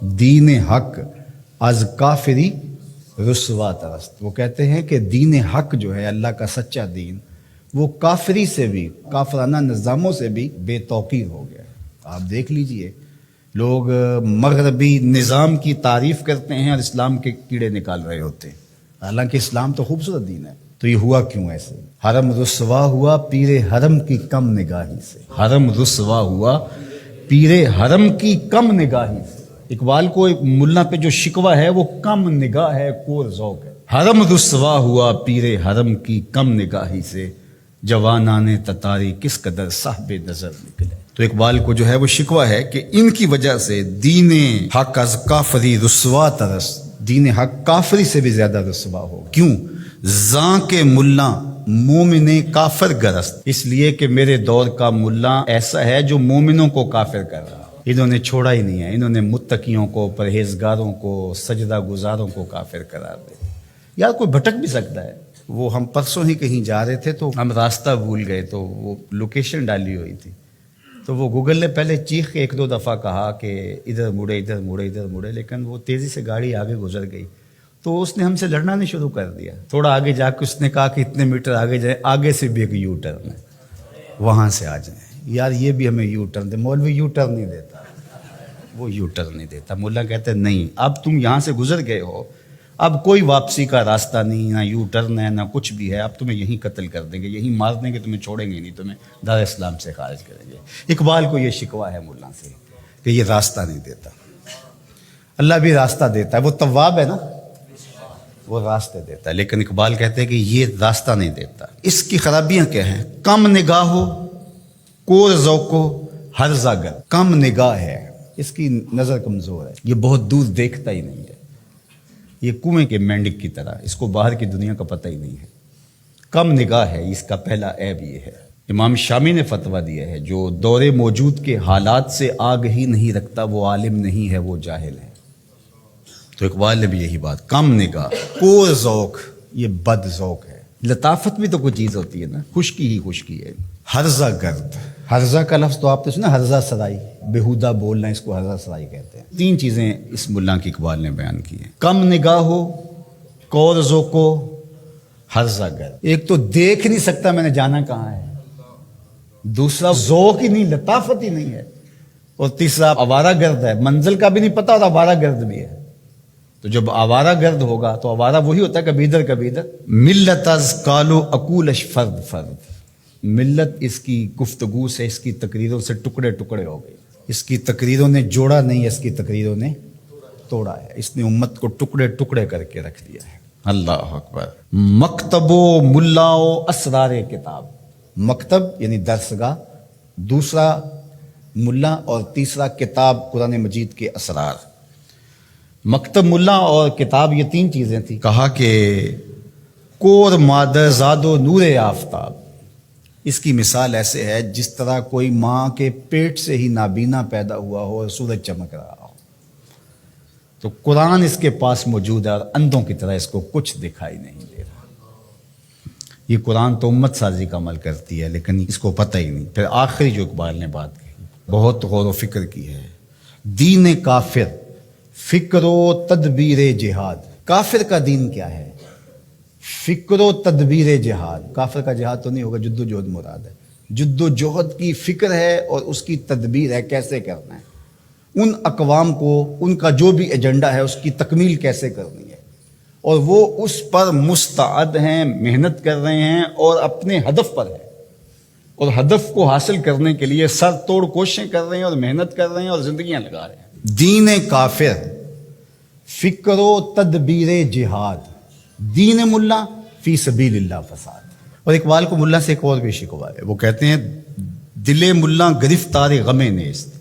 دین حق از کافری رسوا ترست. وہ کہتے ہیں کہ دین حق جو ہے اللہ کا سچا دین وہ کافری سے بھی، کافرانہ نظاموں سے بھی بے توقیر ہو گیا. آپ دیکھ لیجئے لوگ مغربی نظام کی تعریف کرتے ہیں اور اسلام کے کیڑے نکال رہے ہوتے ہیں، حالانکہ اسلام تو خوبصورت دین ہے. تو یہ ہوا کیوں ایسے؟ حرم رسوا ہوا پیر حرم کی کم نگاہی سے. حرم رسوا ہوا پیر حرم کی کم نگاہی سے. اقبال کو ملا پہ جو شکوہ ہے وہ کم نگاہ ہے، کور ذوق ہے. حرم رسوا ہوا پیر حرم کی کم نگاہی سے، جوانان تتاری کس قدر صاحب نظر نکلے. تو اقبال کو جو ہے وہ شکوہ ہے کہ ان کی وجہ سے دین حق از کافری رسوا ترس، دین حق کافری سے بھی زیادہ رسوا ہو. کیوں؟ زاں کے ملا مومن کافر گرست، اس لیے کہ میرے دور کا ملا ایسا ہے جو مومنوں کو کافر کر رہا. انہوں نے چھوڑا ہی نہیں ہے، انہوں نے متقیوں کو، پرہیزگاروں کو، سجدہ گزاروں کو کافر قرار دے. یار کوئی بھٹک بھی سکتا ہے. وہ ہم پرسوں ہی کہیں جا رہے تھے تو ہم راستہ بھول گئے، تو وہ لوکیشن ڈالی ہوئی تھی، تو وہ گوگل نے پہلے چیخ کے 1-2 دفعہ کہا کہ ادھر مڑے ادھر مڑے ادھر مڑے، لیکن وہ تیزی سے گاڑی آگے گزر گئی تو اس نے ہم سے لڑنا نہیں شروع کر دیا. تھوڑا آگے جا کے اس نے کہا کہ اتنے میٹر آگے جائیں، آگے سے بھی ایک یو ٹرن ہے، وہاں سے آ جائیں. یار یہ بھی ہمیں یو ٹرن دے. مولوی یو ٹرن نہیں دیتا، وہ یو ٹرن نہیں دیتا. مولا کہتے ہیں نہیں، اب تم یہاں سے گزر گئے ہو، اب کوئی واپسی کا راستہ نہیں، نہ یو ٹرن ہے نہ کچھ بھی ہے. اب تمہیں یہیں قتل کر دیں گے، یہیں مار دیں گے، تمہیں چھوڑیں گے نہیں، تمہیں دار اسلام سے خارج کریں گے. اقبال کو یہ شکوہ ہے مولا سے کہ یہ راستہ نہیں دیتا. اللہ بھی راستہ دیتا ہے، وہ تواب ہے نا، وہ راستے دیتا ہے. لیکن اقبال کہتے ہیں کہ یہ راستہ نہیں دیتا. اس کی خرابیاں کیا ہیں؟ کم نگاہ ہو، کور ذوق ہو، ہرزہ گر. کم نگاہ ہے، اس کی نظر کمزور ہے، یہ بہت دور دیکھتا ہی نہیں ہے. یہ کنویں کے مینڈک کی طرح، اس کو باہر کی دنیا کا پتہ ہی نہیں ہے. کم نگاہ ہے، اس کا پہلا عیب یہ ہے. امام شامی نے فتویٰ دیا ہے جو دور موجود کے حالات سے آگہی نہیں رکھتا وہ عالم نہیں ہے، وہ جاہل ہے. تو اقبال نے بھی یہی بات، کم نگاہ، کور ذوق، یہ بد ذوق ہے. لطافت بھی تو کوئی چیز ہوتی ہے نا، خشکی ہی خشکی ہے. ہرزہ گرد، ہرزہ کا لفظ تو آپ نے سنا، ہرزہ سرائی، بیہودہ بولنا، اس کو ہرزہ سرائی کہتے ہیں. 3 چیزیں اس ملا کی اقبال نے بیان کی ہیں: کم نگاہ ہو، کور ذوق ہو، ہرزہ گرد. ایک تو دیکھ نہیں سکتا میں نے جانا کہاں ہے، دوسرا ذوق ہی نہیں، لطافت ہی نہیں ہے، اور تیسرا آوارہ گرد ہے، منزل کا بھی نہیں پتا اور آوارہ گرد بھی ہے. تو جب آوارہ گرد ہوگا تو آوارہ وہی ہوتا ہے کبھی ادھر کبھی ادھر. ملت از کالو اکولش فرد فرد، ملت اس کی گفتگو سے، اس کی تقریروں سے ٹکڑے ٹکڑے ہو گئی. اس کی تقریروں نے جوڑا نہیں، اس کی تقریروں نے توڑا ہے. اس نے امت کو ٹکڑے ٹکڑے کر کے رکھ دیا ہے. اللہ اکبر. مکتب و ملا و اسرار کتاب. مکتب یعنی درسگاہ، دوسرا ملا، اور تیسرا کتاب قرآن مجید کے اسرار. مکتب، ملا اور کتاب، یہ 3 چیزیں تھیں. کہا کہ کور مادر زاد و نور آفتاب. اس کی مثال ایسے ہے جس طرح کوئی ماں کے پیٹ سے ہی نابینا پیدا ہوا ہو اور سورج چمک رہا ہو. تو قرآن اس کے پاس موجود ہے اور اندھوں کی طرح اس کو کچھ دکھائی نہیں دے رہا. یہ قرآن تو امت سازی کا عمل کرتی ہے لیکن اس کو پتہ ہی نہیں. پھر آخری جو اقبال نے بات کہی، بہت غور و فکر کی ہے. دین کافر فکر و تدبیر جہاد. کافر کا دین کیا ہے؟ فکر و تدبیر جہاد. کافر کا جہاد تو نہیں ہوگا، جد و جہد مراد ہے. جد و جہد کی فکر ہے اور اس کی تدبیر ہے، کیسے کرنا ہے. ان اقوام کو ان کا جو بھی ایجنڈا ہے اس کی تکمیل کیسے کرنی ہے، اور وہ اس پر مستعد ہیں، محنت کر رہے ہیں اور اپنے ہدف پر ہے، اور ہدف کو حاصل کرنے کے لیے سر توڑ کوششیں کر رہے ہیں اور محنت کر رہے ہیں اور زندگیاں لگا رہے ہیں. دین کافر فکر و تدبیر جہاد، دین ملا فی سبیل اللہ فساد. اور اقبال کو ملا سے ایک اور بھی شکوہ ہے. وہ کہتے ہیں دل ملا گرفتار غم نیست.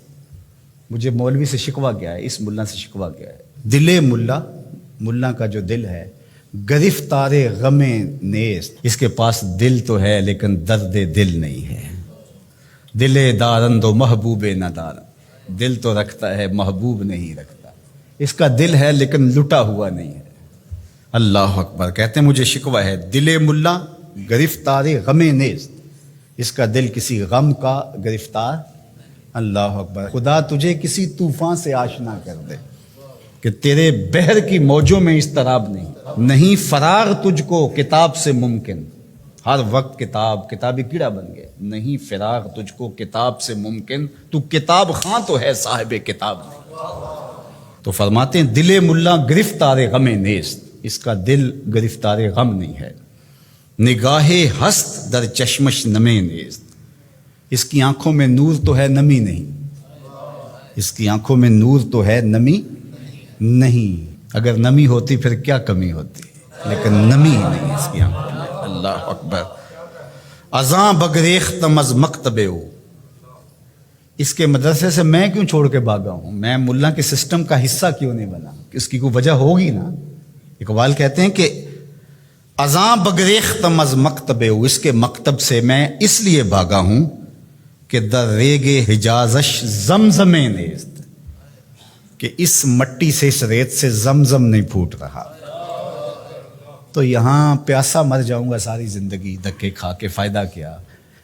مجھے مولوی سے شکوہ کیا ہے، اس ملا سے شکوہ کیا ہے؟ دل ملا، ملا کا جو دل ہے، گرفتار غم نیست. اس کے پاس دل تو ہے لیکن درد دل نہیں ہے. دل دارند و محبوب نہ دارند. دل تو رکھتا ہے، محبوب نہیں رکھتا. اس کا دل ہے لیکن لٹا ہوا نہیں ہے. اللہ اکبر. کہتے ہیں مجھے شکوہ ہے دل ملا گرفتار غم نیست. اس کا دل کسی غم کا گرفتار. اللہ اکبر. خدا تجھے کسی طوفان سے آشنا کر دے. کہ تیرے بحر کی موجوں میں اضطراب نہیں فراغ تجھ کو کتاب سے ممکن، ہر وقت کتابی کیڑا بن گئے، نہیں فراغ تجھ کو کتاب سے ممکن، تو کتاب خاں تو ہے صاحب کتاب نہیں۔ تو فرماتے ہیں دل ملا گرفتار غم نیست، اس کا دل گرفتار غم نہیں ہے، نگاہ ہست در چشمش نمے نیست، اس کی آنکھوں میں نور تو ہے نمی نہیں، اس کی آنکھوں میں نور تو ہے نمی نہیں، اگر نمی ہوتی پھر کیا کمی ہوتی، لیکن نمی ہی نہیں اس کی آنکھوں میں۔ اللہ اکبر۔ ازاں بگریختم از مکتبے ہو، اس کے مدرسے سے میں کیوں چھوڑ کے بھاگا ہوں، میں ملا کے سسٹم کا حصہ کیوں نہیں بنا، اس کی کوئی وجہ ہوگی نا۔ اقبال کہتے ہیں کہ ازاں بگریختم از مکتبے ہو، اس کے مکتب سے میں اس لیے بھاگا ہوں کہ در ریگ حجازش زمزم نیست، کہ اس مٹی سے اس ریت سے زمزم نہیں پھوٹ رہا، تو یہاں پیاسا مر جاؤں گا ساری زندگی، دھکے کھا کے فائدہ کیا،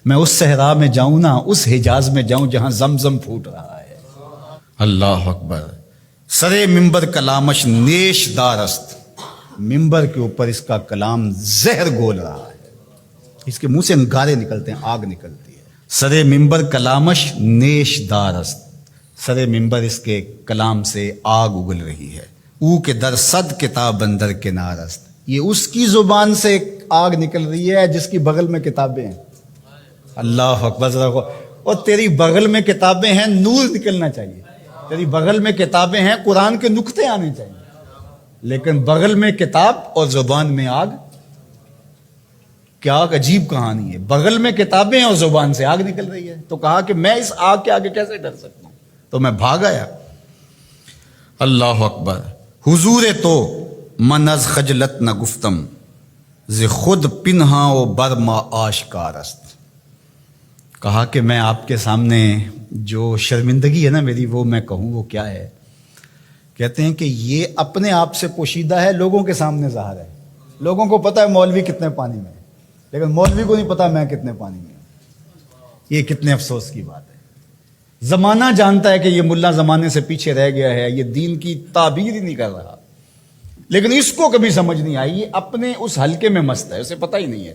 میں اس صحرا میں جاؤں نا، اس حجاز میں جاؤں جہاں زمزم پھوٹ رہا ہے۔ اللہ اکبر۔ سرے ممبر کلامش نیش دارست، ممبر کے اوپر اس کا کلام زہر گول رہا ہے، اس کے منہ سے انگارے نکلتے ہیں، آگ نکلتی ہے۔ سرے ممبر کلامش نیش دارست، سرے ممبر اس کے کلام سے آگ اگل رہی ہے۔ او کے در صد کتاب اندر کنارست، یہ اس کی زبان سے آگ نکل رہی ہے جس کی بغل میں کتابیں ہیں۔ اللہ اکبر۔ اور تیری بغل میں کتابیں ہیں، نور نکلنا چاہیے، تیری بغل میں کتابیں ہیں، قرآن کے نقطے آنے چاہیے، لیکن بغل میں کتاب اور زبان میں آگ، کیا عجیب کہانی ہے، بغل میں کتابیں ہیں اور زبان سے آگ نکل رہی ہے۔ تو کہا کہ میں اس آگ کے آگے کیسے ڈر سکتا ہوں، تو میں بھاگ آیا۔ اللہ اکبر۔ حضور تو من از خجلت نہ گفتم، ز خود پنہاں و برما آشکار است، کہا کہ میں آپ کے سامنے جو شرمندگی ہے نا میری، وہ میں کہوں وہ کیا ہے۔ کہتے ہیں کہ یہ اپنے آپ سے پوشیدہ ہے، لوگوں کے سامنے ظاہر ہے، لوگوں کو پتہ ہے مولوی کتنے پانی میں ہے، لیکن مولوی کو نہیں پتا میں کتنے پانی میں ہوں۔ یہ کتنے افسوس کی بات ہے، زمانہ جانتا ہے کہ یہ ملا زمانے سے پیچھے رہ گیا ہے، یہ دین کی تعبیر ہی نہیں کر رہا، لیکن اس کو کبھی سمجھ نہیں آئی، یہ اپنے اس حلقے میں مست ہے، اسے پتہ ہی نہیں ہے۔